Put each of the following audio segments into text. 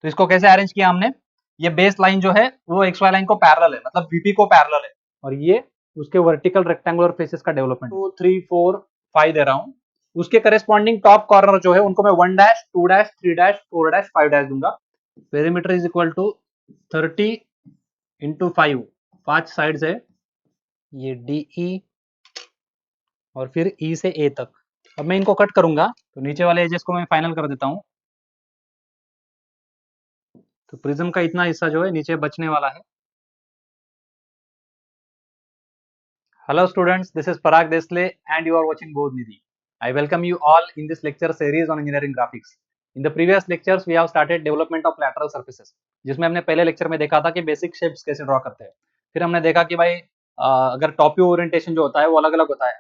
तो इसको कैसे अरेंज किया हमने, ये बेस लाइन जो है वो एक्स वाई लाइन को पैरेलल है, मतलब वीपी को पैरेलल है, और ये उसके वर्टिकल रेक्टेंगुलर फेसेस का डेवलपमेंट 2 3 4 5 दे रहा हूं। उसके करेस्पॉन्डिंग टॉप कॉर्नर जो है उनको मैं 1 dash 2 dash 3 dash 4 dash 5 dash दूंगा। Perimeter is equal to 30 into 5, 5 side है, ये डीई और फिर ई से ए तक। अब मैं इनको कट करूंगा तो नीचे वाले एजेस को मैं फाइनल कर देता हूं। तो प्रिज्म का इतना हिस्सा जो है नीचे बचने वाला है। Hello students, this is Parag Desle and you are watching Bodh Nidhi. I welcome you all in this lecture series on engineering graphics. In the previous lectures, we have started development of lateral surfaces, जिसमें हमने पहले lecture में देखा था कि basic shapes कैसे draw करते हैं। फिर हमने देखा कि भाई अगर टॉप व्यू ओरिएंटेशन जो होता है वो अलग अलग होता है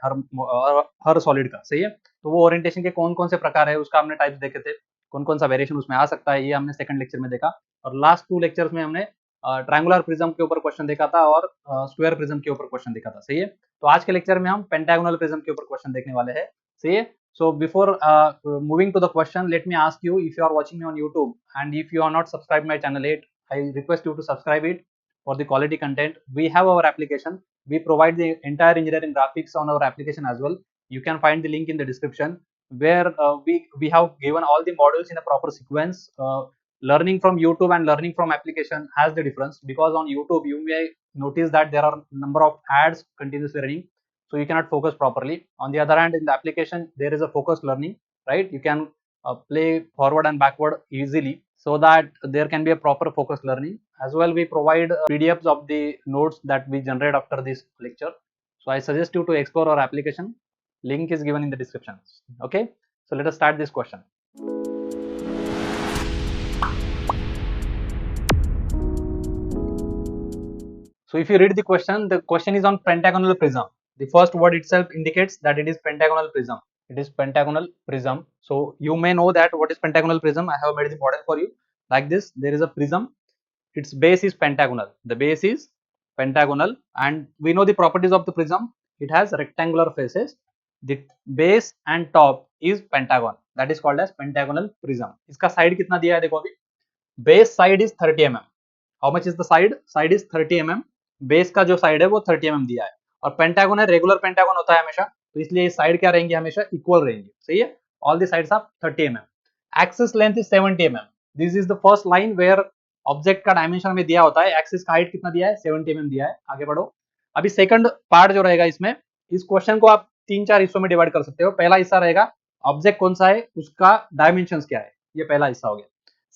हर सॉलिड का, सही है। तो वो ओरिएंटेशन के कौन कौन से प्रकार है उसका हमने टाइप्स देखे थे, कौन कौन सा वेरिएशन उसमें आ सकता है, ये हमने सेकंड लेक्चर में देखा। और लास्ट 2 लेक्चर्स में हमने ट्रायंगुलर प्रिज्म के ऊपर क्वेश्चन देखा था और स्क्वायर प्रिज्म के ऊपर क्वेश्चन देखा था, सही है। तो आज के लेक्चर में हम पेंटागोनल प्रिज्म के ऊपर क्वेश्चन देखने वाले हैं, सही है। So before moving to the question, let me ask you, if you are watching me on YouTube and if you are not subscribed my channel yet, I request you to subscribe it for the quality content. We have our application. We provide the entire engineering graphics on our application as well. You can find the link in the description where we have given all the modules in a proper sequence. Learning from YouTube and learning from application has the difference, because on YouTube you may notice that there are number of ads continuously running, so you cannot focus properly. On the other hand, in the application there is a focused learning, right? You can play forward and backward easily, so that there can be a proper focused learning. As well, we provide PDFs of the notes that we generate after this lecture. So I suggest you to explore our application. Link is given in the description. Okay, so let us start this question. So if you read the question is on pentagonal prism. The first word itself indicates that it is pentagonal prism. It is pentagonal prism. So you may know that what is pentagonal prism. I have made the model for you like this. There is a prism. Its base is pentagonal. The base is pentagonal, and we know the properties of the prism. It has rectangular faces. The base and top is pentagon. That is called as pentagonal prism. इसका side कितना दिया है देखो अभी. Base side is 30 mm. How much is the side? Side is 30 mm. Base का जो side है वो 30 mm दिया है, और पेंटागन है, रेगुलर पेंटागन होता है हमेशा, तो इसलिए साइड क्या रहेंगे, हमेशा इक्वल रहेंगे, सही है। All the sides are 30 mm. Axis length is 70 mm. This is the first line where object का डायमेंशन में दिया होता है, एक्सिस का हाइट कितना दिया है, 70 mm दिया है। आगे बढ़ो। अभी सेकंड पार्ट जो रहेगा इसमें, इस क्वेश्चन को आप 3-4 हिस्सों में डिवाइड कर सकते हो। पहला हिस्सा रहेगा ऑब्जेक्ट कौन सा है, उसका डायमेंशंस क्या है, ये पहला हिस्सा हो गया।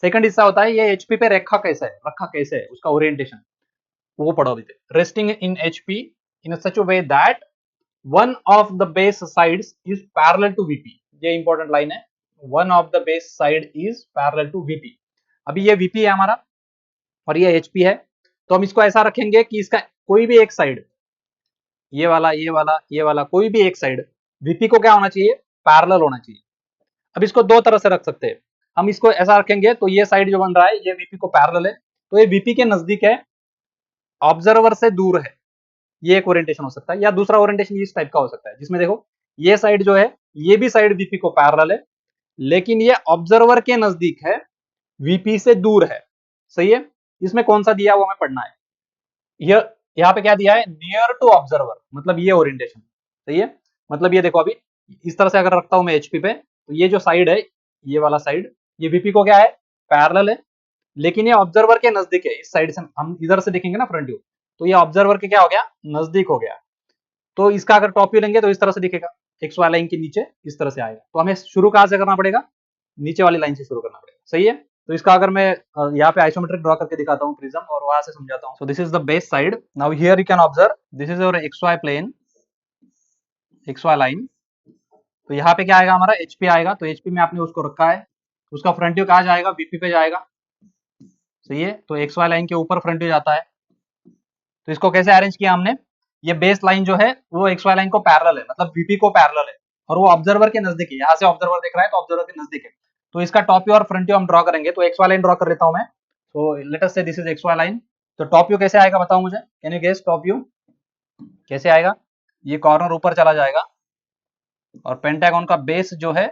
सेकंड हिस्सा होता है ये एचपी पे रखा कैसे है, उसका ओरिएंटेशन, वो पढ़ो अभी। Resting in HP in such a way that one of the base sides is parallel to VP. ये इंपॉर्टेंट लाइन है, one of the base side is parallel to VP. अभी ये वीपी है हमारा और ये एचपी है, तो हम इसको ऐसा रखेंगे कि इसका कोई भी एक साइड, ये वाला ये वाला ये वाला, कोई भी एक साइड वीपी को क्या होना चाहिए, पैरेलल होना चाहिए। अब इसको दो तरह से रख सकते हैं। हम इसको ऐसा रखेंगे तो ये साइड जो बन रहा है ये वीपी को पैरेलल है, तो ये वीपी के नजदीक है, ऑब्जर्वर से दूर है। ये एक ओरिएंटेशन हो सकता है, या दूसरा ओरिएंटेशन इस टाइप का हो सकता है, जिसमें देखो ये साइड जो है ये भी साइड वीपी को पैरेलल है, लेकिन ये ऑब्जर्वर के नजदीक है, वीपी से दूर है, सही है। इसमें कौन सा दिया वो हमें पढ़ना है। यहाँ पे क्या दिया है, नियर टू ऑब्जर्वर, मतलब ये ओरिएंटेशन, सही है। मतलब ये देखो अभी इस तरह से अगर रखता हूं मैं एचपी पे, तो ये जो साइड है, ये वाला साइड, ये वीपी को क्या है, पैरेलल है, लेकिन ये ऑब्जर्वर के नजदीक है। इस साइड से हम इधर से देखेंगे ना फ्रंट व्यू, तो ये ऑब्जर्वर के क्या हो गया, नजदीक हो गया। तो इसका अगर टॉप व्यू लेंगे तो इस तरह से दिखेगा, एक्स वाई लाइन के नीचे इस तरह से आएगा। तो हमें शुरू कहां से करना पड़ेगा, नीचे वाली लाइन से शुरू करना पड़ेगा, सही है। तो इसका अगर मैं यहाँ पे आइसोमेट्रिक ड्रॉ करके दिखाता हूँ प्रिज्म, और वहां से समझाता हूँ। So this is the base side. Now here you can observe this is your X Y plane, X Y line. तो यहाँ पे क्या आएगा हमारा, एचपी आएगा। तो एचपी में आपने उसको रखा है, उसका फ्रंट व्यू कहाँ जाएगा, वीपी पे जाएगा, सही है। तो एक्स वाई लाइन के ऊपर फ्रंट व्यू जाता है। तो इसको कैसे अरेंज किया हमने, ये बेस लाइन जो है वो एक्स वाई लाइन को पैरेलल है, मतलब वीपी को पैरेलल है, और वो ऑब्जर्वर के नजदीक है। यहाँ से ऑब्जर्वर देख रहा है तो ऑब्जर्वर के नजदीक है। तो इसका टॉप व्यू और फ्रंट व्यू हम ड्रॉ करेंगे। तो एक्स वाई लाइन ड्रॉ कर लेता हूं मैं। तो let us say this is X Y line. तो टॉप व्यू कैसे आएगा बताओ मुझे, can you guess top view कैसे आएगा। ये कॉर्नर ऊपर चला जाएगा, और पेंटागन का बेस जो है,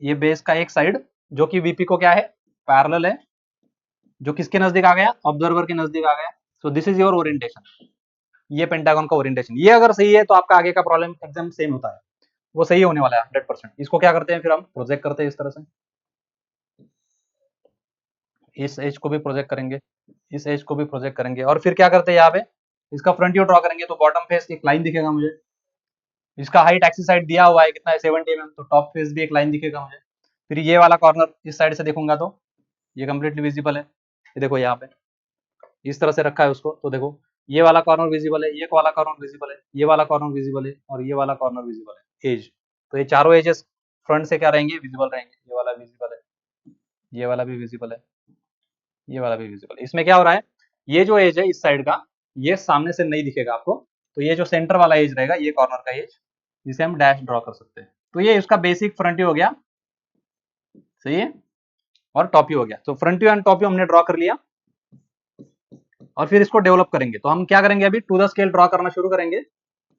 ये बेस का एक साइड जो कि वीपी को क्या है, पैरेलल है, जो किसके नजदीक आ गया, ऑब्जर्वर के नजदीक आ गया। सो दिस इज योर ओरिएंटेशन, ये पेंटागन का ओरिएंटेशन। ये अगर सही है तो आपका आगे का प्रॉब्लम एकदम सेम होता है, वो सही होने वाला है 100%। इसको क्या करते हैं फिर हम प्रोजेक्ट करते हैं इस तरह से, इस एज को भी प्रोजेक्ट करेंगे, इस एज को भी प्रोजेक्ट करेंगे, और फिर क्या करते हैं यहाँ पे इसका फ्रंट व्यू ड्रॉ करेंगे। तो बॉटम फेस एक लाइन दिखेगा मुझे, इसका हाइट एक्सिस साइड दिया हुआ है कितना है 70 mm, तो टॉप फेस भी एक लाइन दिखेगा मुझे। फिर ये वाला कॉर्नर इस साइड से देखूंगा तो ये कंप्लीटली विजिबल है, ये देखो यहाँ पे इस तरह से रखा है उसको, तो देखो ये वाला कॉर्नर विजिबल है, ये वाला कॉर्नर विजिबल है, ये वाला कॉर्नर विजिबल है, और ये वाला कॉर्नर विजिबल है एज। तो ये चारों एजेस फ्रंट से क्या रहेंगे, विजिबल रहेंगे। ये वाला विजिबल है, ये वाला भी विजिबल है, ये वाला भी विजिबल है। इसमें क्या हो रहा है, ये जो एज है इस साइड का, ये सामने से नहीं दिखेगा आपको, तो ये जो सेंटर वाला एज रहेगा, ये कॉर्नर का एज, जिसे हम डैश ड्रॉ कर सकते हैं। तो ये इसका बेसिक फ्रंट व्यू हो गया, सही है, और टॉप व्यू हो गया। तो front view and top view हमने ड्रॉ कर लिया, और फिर इसको डेवलप करेंगे। तो हम क्या करेंगे, अभी टू द स्केल ड्रॉ करना शुरू करेंगे।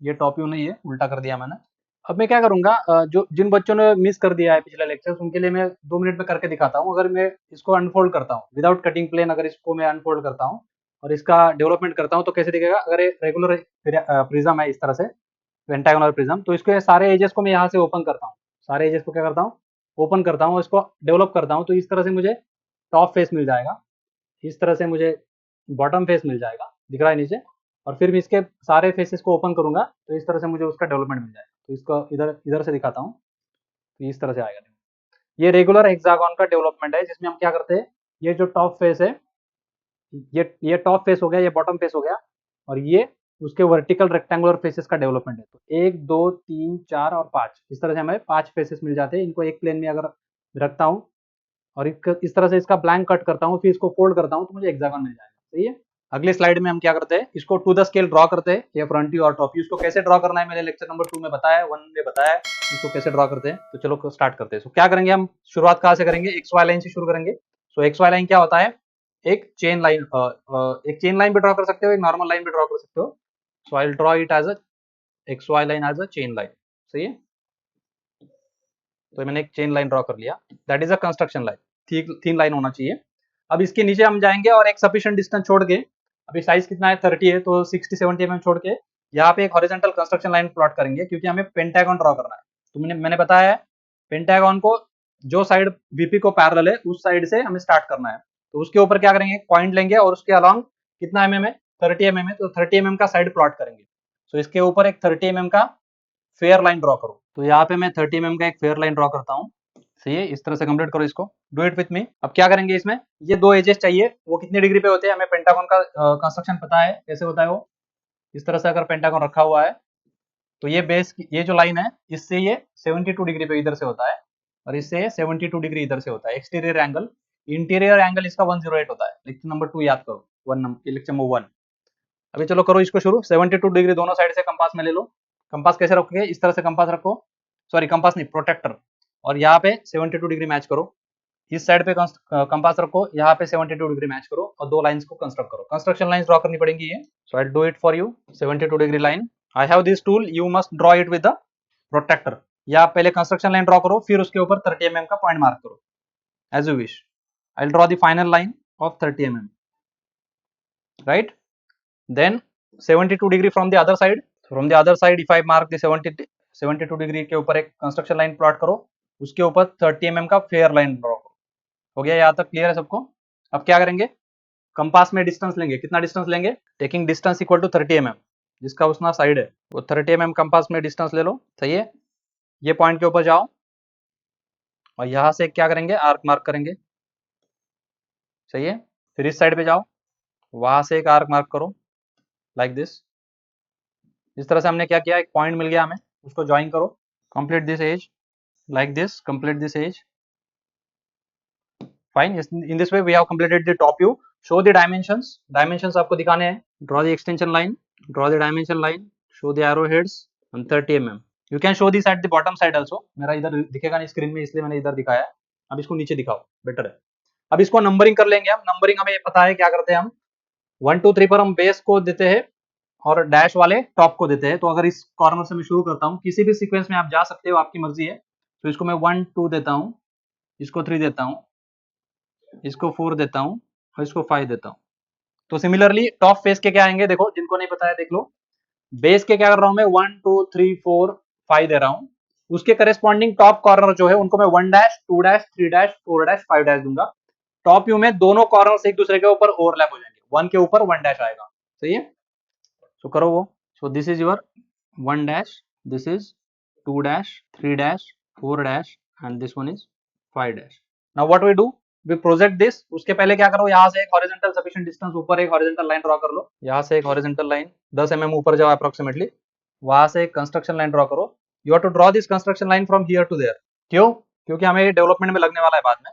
ये टॉप व्यू नहीं है, उल्टा कर दिया मैंने। अब मैं क्या करूंगा, जो जिन बच्चों ने मिस कर दिया है पिछला लेक्चर, उनके लिए मैं 2 मिनट में करके दिखाता हूँ। अगर मैं इसको अनफोल्ड करता हूँ विदाउट कटिंग प्लेन, अगर इसको मैं अनफोल्ड करता हूँ और इसका डेवलपमेंट करता हूँ तो कैसे दिखेगा। अगर एक रेगुलर प्रिज्म है इस तरह से, पेंटागोनल प्रिज्म, तो इसके सारे एजेस को मैं यहाँ से ओपन करता हूँ, सारे एजेस को क्या करता हूँ, ओपन करता हूँ, इसको डेवलप करता हूँ। तो इस तरह से मुझे टॉप फेस मिल जाएगा, इस तरह से मुझे बॉटम फेस मिल जाएगा, दिख रहा है नीचे। और फिर मैं इसके सारे फेसेस को ओपन करूंगा तो इस तरह से मुझे उसका डेवलपमेंट मिल जाएगा। तो इसको इधर इधर से दिखाता हूँ, तो इस तरह से आएगा। ये रेगुलर हेक्सागोन का डेवलपमेंट है, जिसमें हम क्या करते हैं, ये जो टॉप फेस है, ये टॉप फेस हो गया, ये बॉटम फेस हो गया, और ये उसके वर्टिकल रेक्टेंगुलर फेसेस का डेवलपमेंट है। तो 1 2 3 4 और 5, इस तरह से हमें 5 फेसेस मिल जाते हैं। इनको एक प्लेन में अगर रखता हूँ और इस तरह से इसका ब्लैंक कट करता हूँ, फिर इसको फोल्ड करता हूँ, तो मुझे हेक्सागोन मिल जाएगा, सही है। अगले स्लाइड में हम क्या करते हैं, इसको टू द स्केल ड्रॉ करते हैं, ये फ्रंट व्यू और टॉप व्यू। इसको कैसे ड्रॉ करना है मैंने लेक्चर नंबर 2 में बताया, 1 में बताया इसको कैसे ड्रॉ करते हैं। तो चलो स्टार्ट करते हैं। सो क्या करेंगे हम, शुरुआत कहाँ से करेंगे, एक्स वाई लाइन से शुरू करेंगे। सो एक्स वाई लाइन क्या होता है, एक चेन लाइन, एक चेन लाइन भी ड्रॉ कर सकते हो, एक नॉर्मल लाइन भी ड्रॉ कर सकते हो। So I will draw it as a X Y line as a chain line, सही है। तो मैंने एक चेन लाइन ड्रॉ कर लिया, that is a construction line, thin line होना चाहिए। अब इसके नीचे हम जाएंगे और एक सफिशिएंट डिस्टेंस छोड़ के, अभी साइज कितना है 30 है, तो 60-70 mm छोड़ के यहाँ पे एक हॉरिजॉन्टल कंस्ट्रक्शन लाइन प्लॉट करेंगे, क्योंकि हमें पेंटागन ड्रॉ करना है। तो मैंने बताया है पेंटागन को जो साइड वीपी को पैरेलल है उस साइड से हमें स्टार्ट करना है। तो उसके ऊपर क्या करेंगे, पॉइंट लेंगे और उसके अलॉन्ग कितना mm है, 30 mm है, तो 30 mm का साइड प्लॉट करेंगे। तो इसके ऊपर एक 30 mm का फेयर लाइन ड्रॉ करो। तो यहाँ पे मैं 30 mm का एक फेयर लाइन ड्रॉ करता हूँ, सही है। इस तरह से कंप्लीट करो इसको, डू इट विथ मी। अब क्या करेंगे, इसमें ये दो एजेस चाहिए, वो कितने डिग्री पे होते हैं, हमें पेंटागन का कंस्ट्रक्शन पता है कैसे होता है वो। इस तरह से अगर पेंटागन रखा हुआ है तो ये बेस, ये जो लाइन है इससे ये 72 डिग्री पे इधर से होता है, और इससे ये 72 डिग्री इधर से होता है एक्सटीरियर एंगल। इंटीरियर एंगल इसका 108 होता है। लेक्चर नंबर 2 याद करो, लेक्चर नंबर 1। अभी चलो करो इसको शुरू। 72 डिग्री दोनों साइड से कंपास में ले लो। कंपास कैसे रखोगे, इस तरह से कंपास रखो, सॉरी कंपास नहीं, प्रोटेक्टर, और यहाँ पे 72 डिग्री मैच करो। इस साइड पे कंपास रखो, यहाँ पे 72 डिग्री मैच करो, और दो लाइंस को कंस्ट्रक्ट करो। कंस्ट्रक्शन लाइंस ड्रॉ करनी पड़ेंगी ये। So I do it for you. 72 degree line, I have this tool, you must draw it with the protractor. या आप पहले कंस्ट्रक्शन लाइन ड्रॉ करो, फिर उसके ऊपर 30 mm का पॉइंट मार्क करो, as you wish. I will draw the final line of 30 mm, right. Then 72 degree from the other side. From the other side, if I mark the 72 degree के ऊपर एक construction line plot करो, उसके ऊपर 30 mm का fair line draw करो। हो गया, यहाँ तक क्लियर है सबको। अब क्या करेंगे, कंपास में डिस्टेंस लेंगे, कितना डिस्टेंस लेंगे, taking distance equal to 30 mm, जिसका उसना साइड है वो 30 mm कंपास में डिस्टेंस ले लो, सही है। ये पॉइंट के ऊपर जाओ और यहाँ से क्या करेंगे, आर्क मार्क करेंगे, सही है। फिर इस साइड पे जाओ, वहां से एक आर्क मार्क करो, लाइक दिस। इस तरह से हमने क्या किया, एक पॉइंट मिल गया हमें, उसको ज्वाइन करो। Complete this edge like this, complete this edge, fine. In this way we have completed the top view. Show the dimensions आपको दिखाने हैं। Draw the extension line, draw the dimension line, show the arrow heads and 30 mm. You can show this at the bottom side also. मेरा इधर दिखेगा नहीं screen में, इसलिए मैंने इधर दिखाया है। अब इसको नीचे दिखाओ, बेटर है। अब इसको नंबरिंग कर लेंगे हम। नंबरिंग हमें पता है क्या करते हैं हम, 1 2 3 पर हम बेस को देते हैं और डैश वाले टॉप को देते हैं। तो अगर इस कॉर्नर से मैं शुरू करता हूँ, किसी भी सीक्वेंस में आप जा सकते हो, आपकी मर्जी है। तो इसको मैं 1 2 देता हूँ, इसको 3 देता हूँ, इसको 4 देता हूँ, और इसको 5 देता हूँ। तो सिमिलरली टॉप फेस के क्या आएंगे, देखो जिनको नहीं पता है देख लो। बेस के क्या कर रहा हूं मैं, 1 2 3 4 5 दे रहा हूं। उसके करेस्पॉन्डिंग टॉप कॉर्नर जो है उनको मैं 1 dash 2 dash 3 dash 4 dash 5 dash दूंगा। टॉप व्यू में दोनों कॉर्नर एक दूसरे के ऊपर ओवरलैप हो जाएंगे, 1 के ऊपर 1 डैश आएगा। सही है, सो करो वो। So this is your 1 dash, this is 2 dash 3 dash 4 dash and this one is 5 dash. Now what we do, we project this. उसके पहले क्या करो, यहाँ से एक हॉरिजॉन्टल सफिशिएंट डिस्टेंस ऊपर एक हॉरिजॉन्टल लाइन ड्रॉ कर लो। यहाँ से एक हॉरिजॉन्टल लाइन 10 mm ऊपर जाओ अप्रोक्सीमेटली, वहां से एक कंस्ट्रक्शन लाइन ड्रॉ करो। You have to draw this construction line from here to there. क्यों, क्योंकि हमें ये डेवलपमेंट में लगने वाला है बाद में।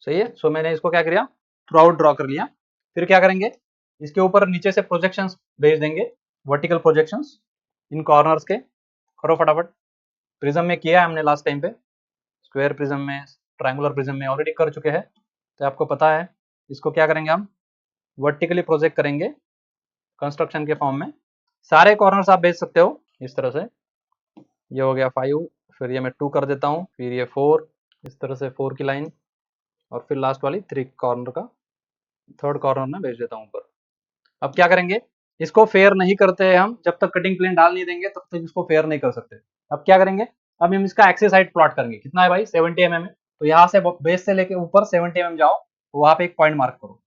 सही है, सो मैंने इसको क्या किया, थ्रू आउट ड्रॉ कर लिया। फिर क्या करेंगे, इसके ऊपर नीचे से प्रोजेक्शंस भेज देंगे, वर्टिकल प्रोजेक्शंस इन कॉर्नर्स के। करो फटाफट। प्रिज्म में किया है हमने लास्ट टाइम पे, स्क्वायर प्रिज्म में, ट्रायंगुलर प्रिज्म में ऑलरेडी कर चुके हैं, तो आपको पता है। इसको क्या करेंगे हम, वर्टिकली प्रोजेक्ट करेंगे कंस्ट्रक्शन के फॉर्म में। सारे कॉर्नर्स आप भेज सकते हो इस तरह से। ये हो गया 5, फिर ये मैं 2 कर देता हूँ, फिर ये 4, इस तरह से 4 की लाइन, और फिर लास्ट वाली 3 कॉर्नर का थर्ड कॉर्नर में भेज देता हूँ ऊपर। अब क्या करेंगे, इसको फेयर नहीं करते हैं हम, जब तक कटिंग प्लेन डाल नहीं देंगे तब तक इसको फेयर नहीं कर सकते। अब क्या करेंगे, अब हम इसका एक्सिस हाइट प्लॉट करेंगे। कितना है भाई, 70 mm है। तो यहाँ से बेस से लेके ऊपर 70 mm जाओ, वहां पे एक पॉइंट मार्क करो,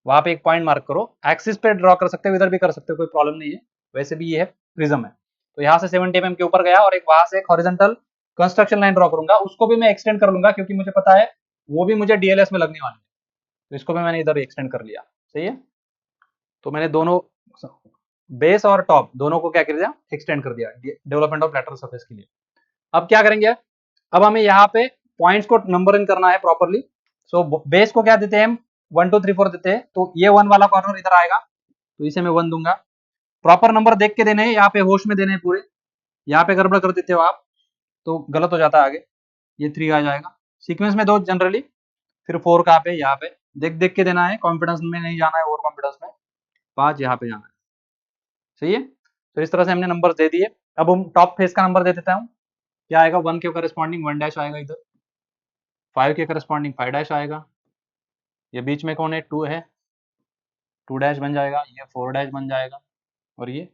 वहां पे एक पॉइंट मार्क करो। एक्सिस पे ड्रॉ कर सकते हो, इधर भी कर सकते हो, कोई प्रॉब्लम नहीं है। वैसे भी ये है प्रिज्म है। तो यहाँ से 70 mm के ऊपर गया, और एक वहां से एक हॉरिजॉन्टल कंस्ट्रक्शन लाइन ड्रॉ करूंगा। उसको भी मैं एक्सटेंड कर लूंगा, क्योंकि मुझे पता है वो भी मुझे डीएलएस में लगने वाली है। तो इसको भी मैंने इधर एक्सटेंड कर लिया। सही है, तो मैंने दोनों बेस और टॉप दोनों को क्या कर दिया, एक्सटेंड कर दिया डेवलपमेंट ऑफ लैटरल सरफेस के लिए। अब क्या करेंगे, अब हमें यहाँ पे पॉइंट्स को नंबरिंग करना है प्रॉपरली। सो बेस को क्या देते हैं हम, 1 2 3 4 देते हैं। तो ये 1 वाला कॉर्नर इधर आएगा, तो इसे मैं 1 दूंगा। प्रॉपर नंबर देख के देने हैं, यहाँ पे होश में देने हैं पूरे। यहाँ पे गड़बड़ कर देते हो आप तो गलत हो जाता है आगे। ये 3 आ जाएगा, सीक्वेंस में दो जनरली। फिर 4 कहाँ पे, यहाँ पे देख देख के देना है, कॉन्फिडेंस में नहीं जाना है, ओवर कॉन्फिडेंस में। 5 यहाँ पे जाना है। सही है, तो इस तरह से हमने नंबर दे दिए। अब हम टॉप फेस का नंबर दे देता हूँ। क्या आएगा, 1 के करस्पॉन्डिंग 1 डैश आएगा इधर, 5 के करस्पॉन्डिंग 5 डैश आएगा। ये बीच में कौन है, 2 है, 2 डैश बन जाएगा। ये 4 डैश बन जाएगा, और ये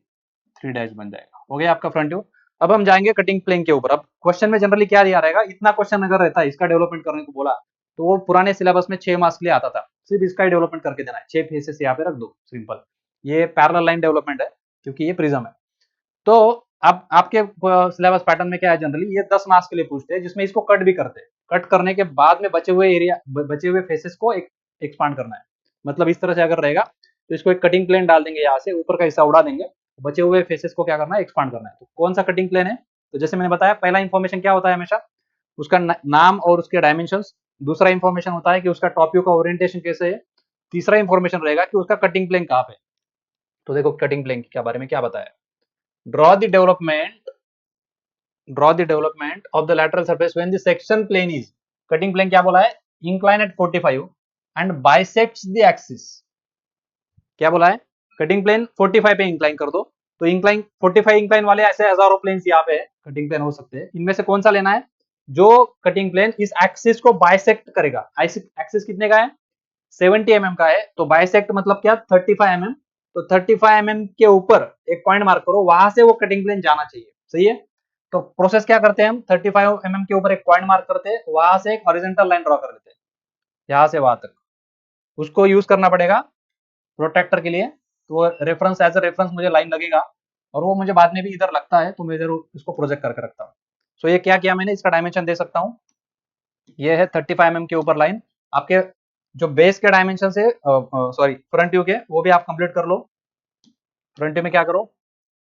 3 डैश बन जाएगा। हो गया आपका फ्रंट व्यू। अब हम जाएंगे कटिंग प्लेन के ऊपर। अब क्वेश्चन में जनरली क्या दिया रहेगा, इतना क्वेश्चन अगर रहता है इसका डेवलपमेंट करने को बोला, तो वो पुराने सिलेबस में 6 मार्क्स के लिए आता था। सिर्फ इसका ही डेवलपमेंट करके देना है, 6 फेसेस यहाँ पे रख दो, सिंपल। ये पैरेलल लाइन डेवलपमेंट है, क्योंकि ये प्रिज्म है। तो अब आपके सिलेबस पैटर्न में क्या है, जनरली ये 10 मार्क्स के लिए पूछते हैं, जिसमें इसको कट भी करते हैं। कट करने के बाद में बचे हुए एरिया, बचे हुए फेसेस को एक्सपांड करना है। मतलब इस तरह से अगर रहेगा, तो इसको एक कटिंग प्लेन डाल देंगे, यहाँ से ऊपर का हिस्सा उड़ा देंगे, बचे हुए फेसेस को क्या करना है, एक्सपांड करना है। तो कौन सा कटिंग प्लेन है, तो जैसे मैंने बताया, पहला इंफॉर्मेशन क्या होता है हमेशा, उसका नाम और उसके डायमेंशंस। दूसरा इंफॉर्मेशन होता है कि उसका टॉप व्यू का ओरिएंटेशन कैसे है। तीसरा इंफॉर्मेशन रहेगा कि उसका कटिंग प्लेन कहाँ पे। तो देखो कटिंग प्लेन के बारे में क्या बताया, draw the development of the lateral surface when the section plane is, cutting plane क्या बोला है, incline at 45 and bisects the axis। क्या बोला है, कटिंग प्लेन 45 पे इंक्लाइन कर दो। तो इंक्लाइन 45 इंक्लाइन वाले ऐसे हजारों प्लेन्स यहाँ पे कटिंग प्लेन हो सकते हैं। इनमें से कौन सा लेना है, जो कटिंग प्लेन इस एक्सिस को बाइसेक्ट करेगा। एक्सिस कितने का है, 70 mm का है। तो बाइसेक्ट मतलब क्या, 35 mm। तो 35 mm के ऊपर एक पॉइंट मार्क करो, वहां से वो कटिंग प्लेन जाना चाहिए। सही है, तो प्रोसेस क्या करते हैं हम, 35 mm के ऊपर एक पॉइंट मार्क करते हैं, वहां से एक हॉरिजॉन्टल लाइन ड्रॉ कर लेते हैं, यहाँ से वहां तक। उसको यूज करना पड़ेगा प्रोटेक्टर के लिए। तो रेफरेंस, एज अ रेफरेंस मुझे लाइन लगेगा, और वो मुझे बाद में भी इधर लगता है, तो मैं इधर इसको प्रोजेक्ट करके रखता हूँ। सो ये क्या किया मैंने, इसका डायमेंशन दे सकता हूँ। ये है 35 mm के ऊपर लाइन। आपके जो बेस के डायमेंशन से, सॉरी फ्रंट व्यू के, वो भी आप कंप्लीट कर लो। फ्रंट व्यू में क्या करो,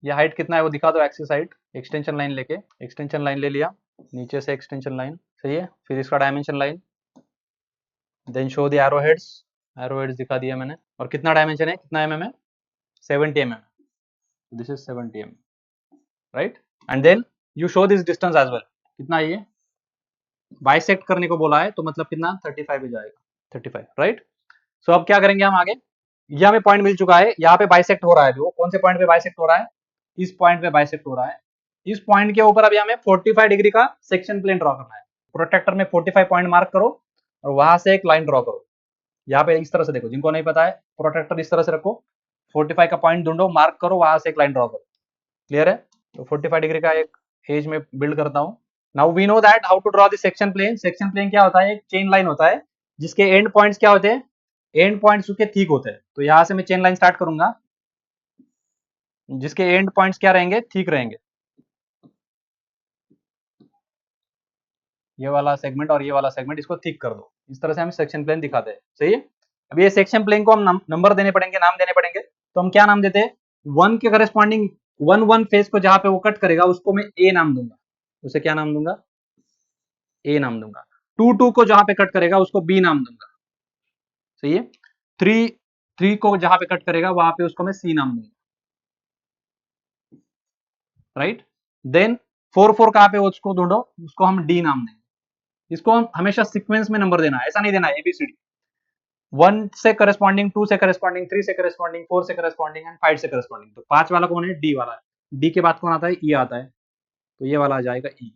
ये हाइट कितना है वो दिखा दो, एक्सिस हाइट। एक्सटेंशन लाइन लेके, एक्सटेंशन लाइन ले लिया, नीचे से एक्सटेंशन लाइन। सही है, फिर इसका dimension line, then show the arrow heads. Arrow heads दिखा दिया मैंने। और कितना डायमेंशन है, कितना mm है, 70 mm। This is 70 mm, right. And then you show this distance as well. कितना ये बाइसेक्ट करने को बोला है, तो मतलब कितना, 35 पे जाएगा, 35, राइट। सो अब क्या करेंगे हम आगे, ये हमें पॉइंट मिल चुका है, यहाँ पे बाइसेक्ट हो रहा है। वो कौन से पॉइंट पे बाइसेक्ट हो रहा है, इस पॉइंट पे बाइसेक्ट हो रहा है। इस पॉइंट के ऊपर अभी हमें 45 डिग्री का सेक्शन प्लेन ड्रॉ करना है। प्रोटेक्टर में 45 पॉइंट मार्क करो, और वहां से एक लाइन ड्रॉ करो। यहाँ पे इस तरह से देखो, जिनको नहीं पता है प्रोट्रैक्टर इस तरह से रखो, 45 का पॉइंट ढूंढो, मार्क करो, वहां से एक लाइन ड्रॉ करो। क्लियर है? तो 45 डिग्री का एक एज में बिल्ड करता हूँ। Now we know that how to draw the section plane. Section plane क्या होता है? एक चेन लाइन होता है जिसके एंड पॉइंट्स क्या होते हैं? एंड पॉइंट्स उसके ठीक होते हैं। तो यहाँ से मैं चेन लाइन स्टार्ट करूंगा जिसके एंड पॉइंट्स क्या रहेंगे? ठीक रहेंगे। ये वाला सेगमेंट और ये वाला सेगमेंट, इसको ठीक कर दो। इस तरह से हम सेक्शन प्लेन दिखाते हैं। सही है? अब ये सेक्शन प्लेन को हम नंबर देने पड़ेंगे, नाम देने पड़ेंगे। तो हम क्या नाम देते हैं? वन के करस्पॉन्डिंग वन फेस को जहां पे वो कट करेगा उसको मैं ए नाम दूंगा। उसे क्या नाम दूंगा? ए नाम दूंगा। टू को जहां पे कट करेगा उसको बी नाम दूंगा। सही है? थ्री थ्री को जहां पे कट करेगा वहां पे उसको मैं सी नाम दूंगा। राइट? देन फोर कहां पे उसको ढूंढो, उसको हम डी नाम देंगे। इसको हम हमेशा सीक्वेंस में नंबर देना है, ऐसा नहीं देना है एबीसीडी। 1 से करस्पॉन्डिंग, 2 से करस्पॉन्डिंग, 3 से करस्पॉन्डिंग, 4 से करस्पॉन्डिंग एंड 5 से करस्पॉन्डिंग। तो 5 वाला कौन है? डी वाला है। डी के बाद कौन आता है? ई आता है। तो ये वाला आ जाएगा ई।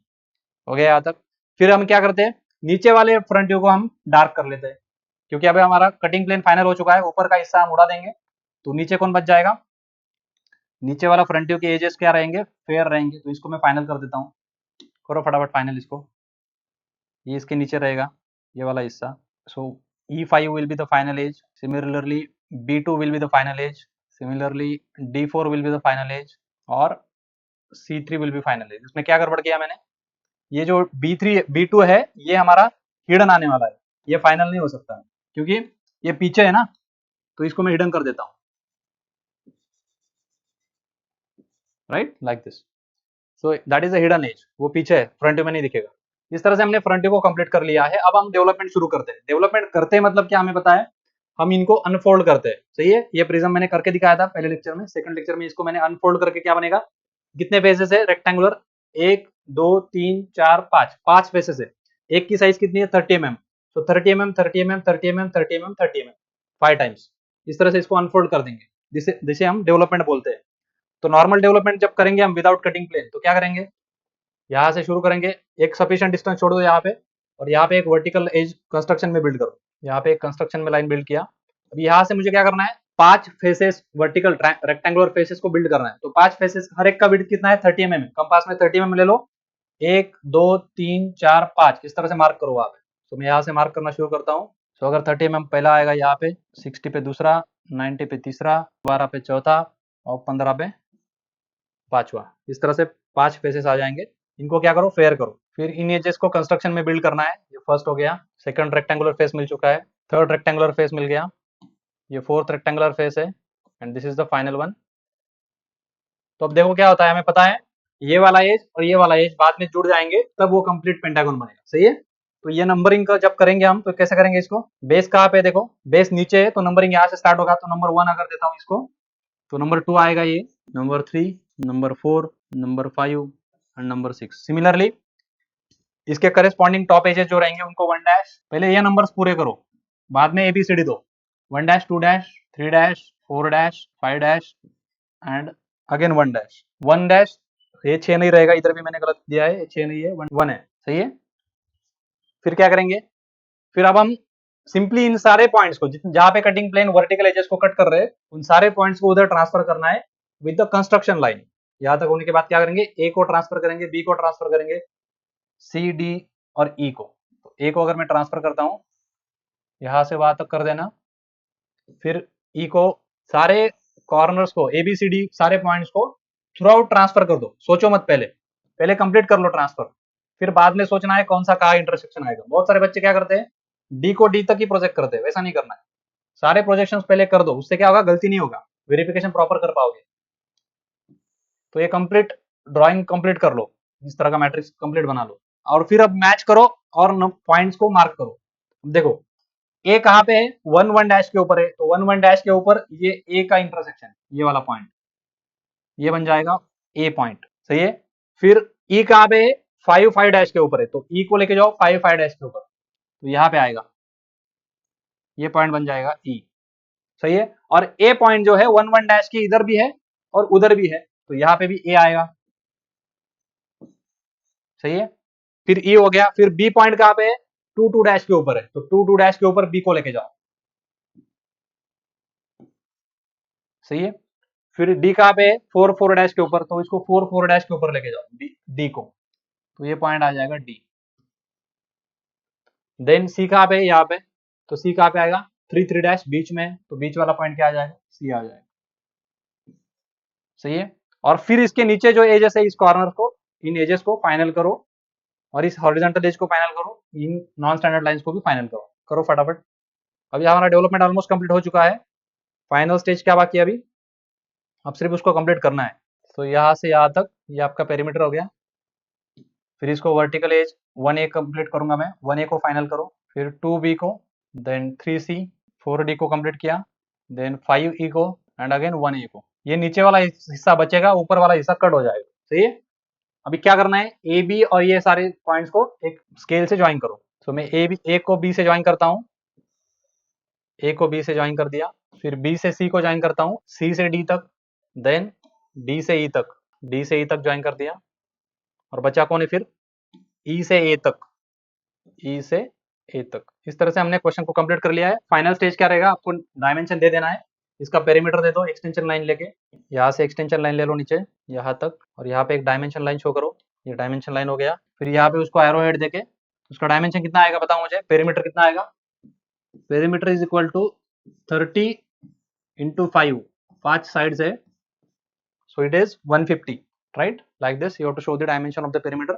हो गया यहाँ तक? फिर हम क्या करते हैं? नीचे वाले फ्रंट व्यू को हम डार्क कर लेते हैं, क्योंकि अभी हमारा कटिंग प्लेन फाइनल हो चुका है। ऊपर का हिस्सा हम उड़ा देंगे, तो नीचे कौन बच जाएगा? नीचे वाला फ्रंट व्यू के एजेस क्या रहेंगे? फेयर रहेंगे। तो इसको मैं फाइनल कर देता हूँ। करो फटाफट फाइनल इसको। ये इसके नीचे रहेगा, ये वाला हिस्सा। सो E5 will be the final edge. Similarly, B2 will be the final edge. Similarly, D4 will be the final edge और C3 will be final edge. इसमें क्या गड़बड़ किया मैंने? ये जो B3 B2 है ये हमारा हिडन आने वाला है, ये फाइनल नहीं हो सकता है क्योंकि ये पीछे है ना। तो इसको मैं हिडन कर देता हूँ। Right, like this. So that is a hidden as, वो पीछे है, फ्रंट में नहीं दिखेगा। इस तरह से हमने फ्रंट को कंप्लीट कर लिया है। अब हम डेवलपमेंट शुरू करते हैं। डेवलपमेंट करते हैं मतलब क्या, हमें पता है, हम इनको अनफोल्ड करते हैं। सही है? ये प्रिज्म मैंने करके दिखाया था पहले लेक्चर में। सेकंड लेक्चर में इसको मैंने अनफोल्ड करके क्या बनेगा? कितने फेसेस है रेक्टेंगुलर? 1 2 3 4 5, 5 फेसेस है। एक की साइज कितनी है? 30 mm। तो 30 mm 30 mm 30 mm 30 mm 30 mm 5 times. इस तरह से इसको अनफोल्ड कर देंगे, जिसे जिसे हम डेवलपमेंट बोलते हैं। तो नॉर्मल डेवलपमेंट जब करेंगे हम विदाउट कटिंग प्लेन, तो क्या करेंगे? यहाँ से शुरू करेंगे, एक सफिशिएंट डिस्टेंस छोड़ दो यहाँ पे, और यहाँ पे एक वर्टिकल एज कंस्ट्रक्शन में बिल्ड करो। यहाँ पे एक कंस्ट्रक्शन में लाइन बिल्ड किया। अब यहाँ से मुझे क्या करना है? 5 फेसेस वर्टिकल रेक्टेंगुलर फेसेस को बिल्ड करना है। तो 5 फेसेस, हर एक का विड्थ कितना है? 30 mm। कंपास में 30 mm ले लो। 1 2 3 4 5 इस तरह से मार्क करो वहां पे। तो मैं यहाँ से मार्क करना शुरू करता हूँ। तो अगर 30 mm पहला आएगा यहाँ पे, 60 पे दूसरा, 90 पे तीसरा, 12 पे चौथा और 15 पे पांचवा। इस तरह से 5 फेसेस आ जाएंगे। इनको क्या करो? फेयर करो। फिर इन एजेस को कंस्ट्रक्शन में बिल्ड करना है। ये फर्स्ट हो गया। सेकंड रेक्टेंगुलर फेस मिल चुका है। थर्ड रेक्टेंगुलर फेस मिल गया। ये फोर्थ रेक्टेंगुलर फेस है and this is the final one. तो अब देखो क्या होता है, हमें पता है ये वाला एज और ये वाला एज बाद में जुड़ जाएंगे, तब वो कंप्लीट पेंटागन बनेगा। सही है? तो ये नंबरिंग का जब करेंगे हम, तो कैसे करेंगे इसको? बेस कहाँ पे? देखो बेस नीचे है, तो नंबरिंग यहाँ से स्टार्ट होगा। तो नंबर 1 अगर देता हूँ इसको, तो नंबर 2 आएगा ये, number 3, number 4, number 5 and number 6। Similarly इसके करेस्पॉन्डिंग टॉप एजेस जो रहेंगे उनको 1 डैश, पहले ये नंबर्स पूरे करो, बाद में एबीसीडी दो। 1 dash, 2 dash, 3 dash, 4 dash, 5 dash and again 1 dash. 1 dash, ये 6 नहीं रहेगा, इधर भी मैंने गलत दिया है, 6 नहीं है, 1 है। सही है? फिर क्या करेंगे? फिर अब हम सिंपली इन सारे पॉइंट्स को, जहां पे कटिंग प्लेन वर्टिकल एजेस को कट कर रहे हैं, उन सारे पॉइंट्स को उधर ट्रांसफर करना है विद द कंस्ट्रक्शन लाइन। यहां तक होने के बाद क्या करेंगे? ए को ट्रांसफर करेंगे, बी को ट्रांसफर करेंगे, सी डी और ई को। तो ए को अगर मैं ट्रांसफर करता हूं, यहां से वहां तक कर देना। फिर ई को, सारे कॉर्नर्स को, ए बी सी डी सारे पॉइंट्स को थ्रू आउट ट्रांसफर कर दो। सोचो मत, पहले पहले कंप्लीट कर लो ट्रांसफर, फिर बाद में सोचना है कौन सा कहाँ इंटरसेक्शन आएगा। बहुत सारे बच्चे क्या करते हैं? डी को डी तक ही प्रोजेक्ट करते हैं, वैसा नहीं करना है। सारे प्रोजेक्शन पहले कर दो, उससे क्या होगा? गलती नहीं होगा, वेरिफिकेशन प्रॉपर कर पाओगे। तो ये कंप्लीट ड्राइंग कंप्लीट कर लो, इस तरह का मैट्रिक्स कंप्लीट बना लो, और फिर अब मैच करो और पॉइंट्स को मार्क करो। देखो ए कहाँ पे है? 1 1 डैश के ऊपर है, तो 1 1 डैश के ऊपर ये ए का इंटरसेक्शन, ये वाला पॉइंट, ये बन जाएगा ए पॉइंट। सही है? फिर ई कहाँ पे है? 5 5 डैश के ऊपर है, तो ई को लेके जाओ 5 5 डैश के ऊपर, तो यहाँ पे आएगा, ये पॉइंट बन जाएगा ई। सही है? और ए पॉइंट जो है 1 1 डैश की इधर भी है और उधर भी है, तो यहाँ पे भी ए आएगा। सही है? फिर ई हो गया। फिर बी पॉइंट कहाँ पे है? 2 2 डैश के ऊपर है, तो 2 2 डैश के ऊपर बी को लेके जाओ, सही है। फिर डी कहाँ पे है, 4 डैश के ऊपर, तो इसको 4 डैश के ऊपर लेके जाओ डी को, तो ये पॉइंट आ जाएगा डी। देन सी कहाँ पे है, यहाँ पे, तो सी कहाँ पे आएगा, 3 डैश बीच में है, तो बीच वाला पॉइंट क्या आ जाएगा, सी आ जाएगा। सही है। और फिर इसके नीचे जो एजेस है इस कॉर्नर को, इन एजेस को फाइनल करो, और इस हॉरिजॉन्टल एज को फाइनल करो, इन नॉन स्टैंडर्ड लाइंस को भी फाइनल करो, करो फटाफट। अभी हमारा डेवलपमेंट ऑलमोस्ट कंप्लीट हो चुका है। फाइनल स्टेज क्या बाकी है अभी, अब सिर्फ उसको कंप्लीट करना है। तो यहाँ से यहाँ तक ये आपका पेरीमीटर हो गया। फिर इसको वर्टिकल एज 1A कंप्लीट करूंगा मैं, 1A को फाइनल करो, फिर 2B को, देन 3C, 4D को कंप्लीट किया, देन 5E को, एंड अगेन 1A को। ये नीचे वाला हिस्सा बचेगा, ऊपर वाला हिस्सा कट हो जाएगा। सही है। अभी क्या करना है, ए बी और ये सारे पॉइंट्स को एक स्केल से ज्वाइन करो। तो मैं ए को बी से ज्वाइन करता हूँ, ए को बी से ज्वाइन कर दिया, फिर बी से सी को ज्वाइन करता हूँ, सी से डी तक, देन डी से ई तक, डी से ई तक ज्वाइन कर दिया, और बचा कौन है फिर, ई से ए तक, ई से ए तक। इस तरह से हमने क्वेश्चन को कंप्लीट कर लिया है। फाइनल स्टेज क्या रहेगा, आपको डायमेंशन दे देना है, इसका पेरीमीटर दे दो एक्सटेंशन लाइन लेके, यहाँ से एक्सटेंशन लाइन ले लो नीचे यहाँ तक, और यहाँ पे एक डायमेंशन लाइन शो करो, ये डायमेंशन लाइन हो गया। फिर यहाँ पे उसको एरो हेड देके उसका डायमेंशन कितना आएगा बताओ मुझे, पेरीमीटर कितना आएगा, perimeter is equal to 30 into 5, 5 sides है, so it is 150, right? Like this you have to show the dimension of the perimeter.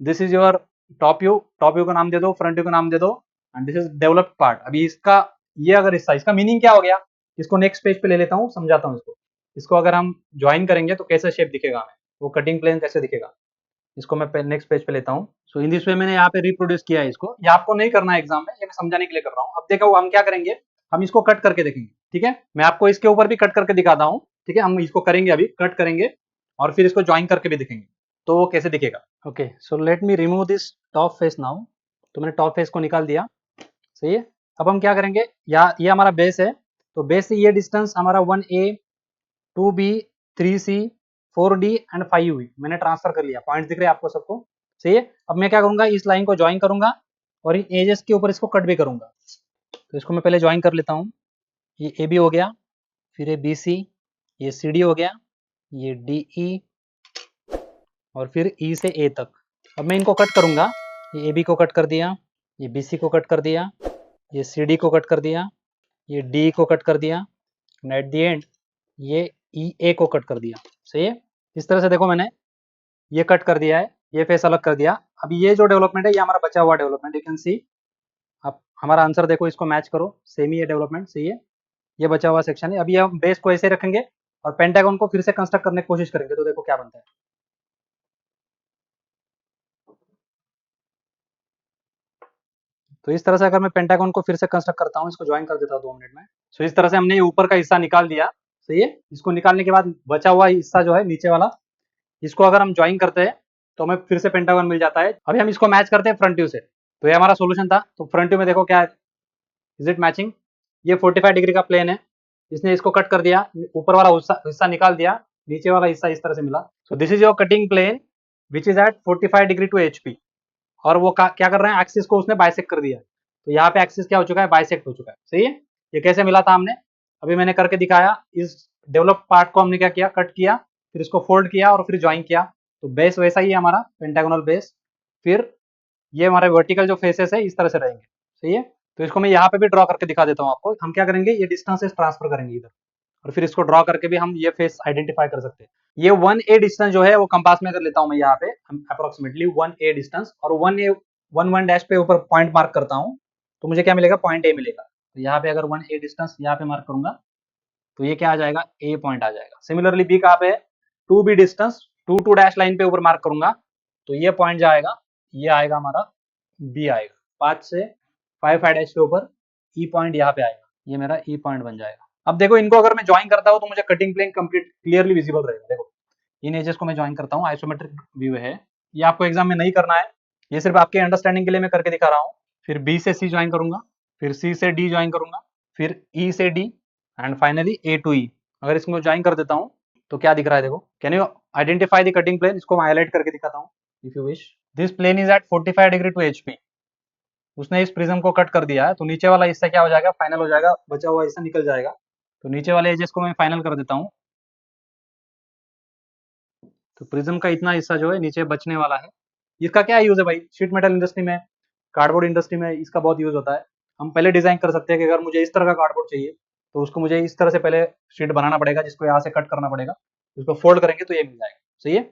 This is your top view, top view का नाम दे दो, फ्रंट व्यू का नाम दे दो, and this is developed part. अभी इसका ये अगर हिस्सा, इसका मीनिंग क्या हो गया, इसको नेक्स्ट पेज पे ले लेता हूँ, समझाता हूँ इसको। इसको अगर हम ज्वाइन करेंगे तो कैसा शेप दिखेगा हमें, वो कटिंग प्लेन कैसे दिखेगा, इसको मैं नेक्स्ट पेज पे लेता हूँ। सो इन दिस वे मैंने यहाँ पे रिप्रोड्यूस किया है इसको, ये आपको नहीं करना है एग्जाम में, ये मैं समझाने के लिए कर रहा हूँ। अब देखो हम क्या करेंगे, हम इसको कट करके देखेंगे, ठीक है, मैं आपको इसके ऊपर भी कट करके दिखाता हूँ, ठीक है, हम इसको करेंगे अभी, कट करेंगे और फिर इसको ज्वाइन करके भी दिखेंगे, तो वो कैसे दिखेगा। Okay, so let me remove this top face now. तो मैंने टॉप फेस को निकाल दिया, सही है। अब हम क्या करेंगे, या ये हमारा बेस है, तो बेस से ये डिस्टेंस हमारा 1A 2B 3C 4D and 5U मैंने ट्रांसफर कर लिया, पॉइंट दिख रहे हैं आपको सबको, सही है। अब मैं क्या करूंगा, इस लाइन को ज्वाइन करूंगा और इन एजेस के ऊपर इसको कट भी करूंगा। तो इसको मैं पहले ज्वाइन कर लेता हूँ, ये ए बी हो गया, फिर ये बी सी, ये सी डी हो गया, ये डी ई, और फिर ई से ए तक। अब मैं इनको कट करूंगा, ये ए बी को कट कर दिया, ये बी सी को कट कर दिया, ये सी डी को कट कर दिया, ये डी को कट कर दिया, एंड एट द एंड ये ई ए को कट कर दिया। सही है। इस तरह से देखो मैंने ये कट कर दिया है, ये फेस अलग कर दिया। अभी ये जो डेवलपमेंट है ये हमारा बचा हुआ डेवलपमेंट, यू कैन सी। अब हमारा आंसर देखो, इसको मैच करो, सेम ही है डेवलपमेंट, सही है। ये बचा हुआ सेक्शन है। अभी हम बेस को ऐसे रखेंगे और पेंटागन को फिर से कंस्ट्रक्ट करने की कोशिश करेंगे, तो देखो क्या बनता है। तो इस तरह से अगर मैं पेंटागन को फिर से कंस्ट्रक्ट करता हूँ, इसको ज्वाइन कर देता हूँ 2 मिनट में। सो इस तरह से हमने ये ऊपर का हिस्सा निकाल दिया, सही है। इसको निकालने के बाद बचा हुआ हिस्सा जो है नीचे वाला, इसको अगर हम ज्वाइन करते हैं तो हमें फिर से पेंटागन मिल जाता है। अभी हम इसको मैच करते हैं फ्रंट व्यू से, तो ये हमारा सोल्यूशन था। तो फ्रंट व्यू में देखो क्या है, इज इट मैचिंग, ये 45 डिग्री का प्लेन है, इसने इसको कट कर दिया, ऊपर वाला हिस्सा निकाल दिया, नीचे वाला हिस्सा इस तरह से मिला। So this is your cutting plane which is at 45 degree to HP। और वो क्या कर रहे हैं, एक्सिस को उसने बाइसेक्ट कर दिया, तो यहाँ पे एक्सिस क्या हो चुका है, बाइसेक्ट हो चुका है, सही है। ये कैसे मिला था हमने, अभी मैंने करके दिखाया। इस डेवलप पार्ट को हमने क्या किया, कट किया, फिर इसको फोल्ड किया और फिर ज्वाइन किया, तो बेस वैसा ही है हमारा पेंटागोनल बेस। फिर ये हमारे वर्टिकल जो फेसेस है इस तरह से रहेंगे, सही है। तो इसको मैं यहाँ पे भी ड्रॉ करके दिखा देता हूँ आपको। हम क्या करेंगे, ये डिस्टेंसेस ट्रांसफर करेंगे इधर, और फिर इसको ड्रॉ करके भी हम ये फेस आइडेंटिफाई कर सकते हैं। ये 1A डिस्टेंस जो है वो कंपास में कर लेता हूँ मैं, यहाँ पे अप्रोक्सीमेटली 1A डिस्टेंस, और 1 डैश पे ऊपर पॉइंट मार्क करता हूँ, तो मुझे क्या मिलेगा, पॉइंट A मिलेगा। तो यहाँ पे अगर 1A डिस्टेंस यहाँ पे मार्क करूंगा, तो ये क्या आ जाएगा, A पॉइंट आ जाएगा। सिमिलरली B कहाँ पे है, 2B डिस्टेंस 2 डैश लाइन पे ऊपर मार्क करूंगा, तो ये पॉइंट जाएगा, ये आएगा हमारा B आएगा, 5 से 5 डैश के ऊपर E पॉइंट यहाँ पे आएगा, ये मेरा E पॉइंट बन जाएगा। अब देखो इनको अगर मैं ज्वाइन करता हूँ तो मुझे cutting plane complete clearly visible रहेगा। देखो इन एजेस को मैं ज्वाइन करता हूँ, आइसोमेट्रिक व्यू है, ये आपको एग्जाम में नहीं करना है, ये सिर्फ आपके अंडरस्टैंडिंग के लिए मैं करके दिखा रहा हूँ। फिर B से C ज्वाइन करूंगा, फिर C से D ज्वाइन करूंगा, फिर E से D, and finally A to E। अगर इसको ज्वाइन कर देता हूँ तो क्या दिख रहा है, देखो, can you identify the cutting plane, इसको मैं हाईलाइट करके दिखाता हूँ if you wish. This plane is at 45 degree to HP। उसने इस प्रिज्म को कट कर दिया है, तो नीचे वाला हिस्सा क्या हो जाएगा, फाइनल हो जाएगा, बचा हुआ हिस्सा निकल जाएगा। तो नीचे वाले एजेस को मैं फाइनल कर देता हूँ। तो प्रिज्म का इतना हिस्सा जो है नीचे बचने वाला है। इसका क्या यूज है भाई, शीट मेटल इंडस्ट्री में, कार्डबोर्ड इंडस्ट्री में इसका बहुत यूज होता है। हम पहले डिजाइन कर सकते हैं कि अगर मुझे इस तरह का कार्डबोर्ड चाहिए तो उसको मुझे इस तरह से पहले शीट बनाना पड़ेगा, जिसको यहाँ से कट करना पड़ेगा, उसको फोल्ड करेंगे तो ये मिल जाएगा। सही है।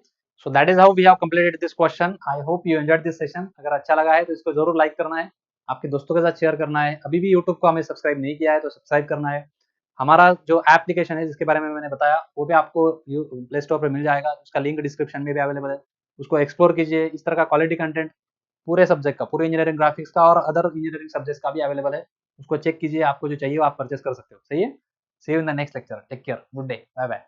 So that is how we have completed this question. I hope you enjoyed this session. अगर अच्छा लगा है तो इसको जरूर लाइक करना है, आपके दोस्तों के साथ शेयर करना है। अभी भी यूट्यूब को हमें सब्सक्राइब नहीं किया है तो सब्सक्राइब करना है। हमारा जो एप्लीकेशन है जिसके बारे में मैंने बताया वो भी आपको प्ले स्टोर पर मिल जाएगा, उसका लिंक डिस्क्रिप्शन में भी अवेलेबल है। उसको एक्सप्लोर कीजिए। इस तरह का क्वालिटी कंटेंट पूरे सब्जेक्ट का, पूरे इंजीनियरिंग ग्राफिक्स का और अदर इंजीनियरिंग सब्जेक्ट्स का भी अवेलेबल है। उसको चेक कीजिए, आपको जो चाहिए वो आप परचेस कर सकते हो। सही है। See you in the next lecture. Take care, good day, bye bye.